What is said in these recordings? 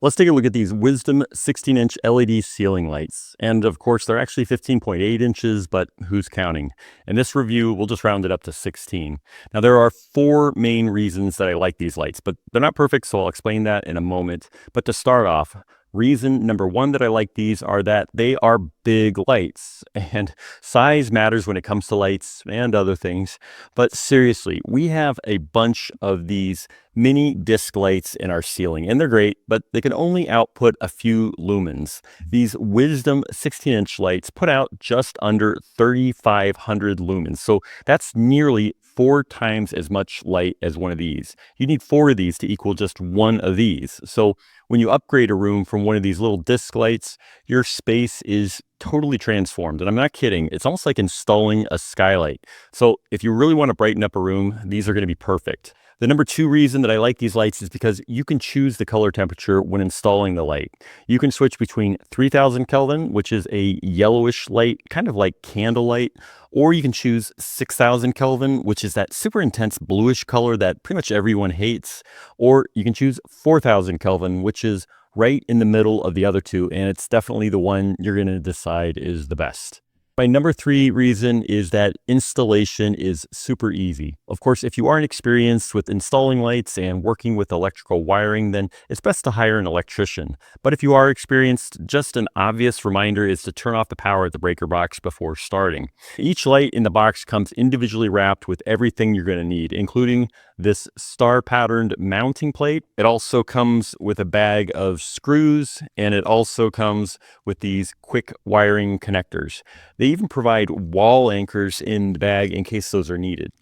Let's take a look at these Wisdom 16-inch LED ceiling lights. And of course, they're actually 15.8 inches, but who's counting? In this review, we'll just round it up to 16. Now, there are four main reasons that I like these lights, but they're not perfect, so I'll explain that in a moment. But to start off, reason number one that I like these are that they are big lights, and size matters when it comes to lights and other things. But seriously, we have a bunch of these mini disc lights in our ceiling, and they're great, but they can only output a few lumens. These Wisdom 16-inch lights put out just under 3,500 lumens, so that's nearly 4 times as much light as one of these. You need 4 of these to equal just one of these. So when you upgrade a room from one of these little disc lights, your space is totally transformed. And I'm not kidding. It's almost like installing a skylight. So if you really want to brighten up a room, these are going to be perfect. The number two reason that I like these lights is because you can choose the color temperature when installing the light. You can switch between 3000 Kelvin, which is a yellowish light, kind of like candlelight, or you can choose 6000 Kelvin, which is that super intense bluish color that pretty much everyone hates, or you can choose 4000 Kelvin, which is right in the middle of the other two, and it's definitely the one you're going to decide is the best. My number three reason is that installation is super easy. Of course, if you aren't experienced with installing lights and working with electrical wiring, then it's best to hire an electrician. But if you are experienced, just an obvious reminder is to turn off the power at the breaker box before starting. Each light in the box comes individually wrapped with everything you're going to need, including this star patterned mounting plate. It also comes with a bag of screws, and it also comes with these quick wiring connectors. They even provide wall anchors in the bag in case those are needed.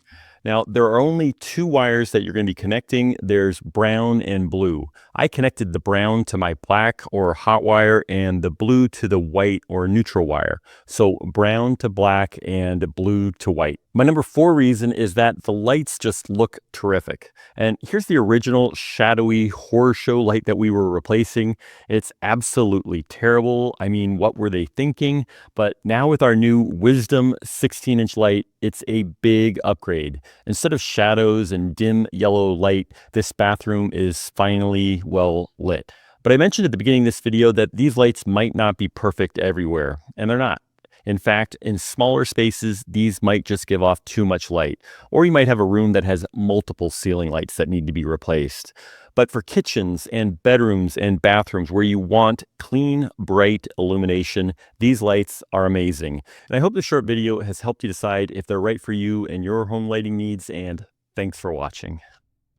Now, there are only 2 wires that you're going to be connecting. There's brown and blue. I connected the brown to my black or hot wire and the blue to the white or neutral wire. So brown to black and blue to white. My number four reason is that the lights just look terrific. And here's the original shadowy horror show light that we were replacing. It's absolutely terrible. I mean, what were they thinking? But now with our new Wisdom 16-inch light, it's a big upgrade. Instead of shadows and dim yellow light, this bathroom is finally well lit. But I mentioned at the beginning of this video that these lights might not be perfect everywhere, and they're not. In fact, in smaller spaces, these might just give off too much light, or you might have a room that has multiple ceiling lights that need to be replaced. But for kitchens and bedrooms and bathrooms where you want clean, bright illumination, these lights are amazing. And I hope this short video has helped you decide if they're right for you and your home lighting needs, and thanks for watching.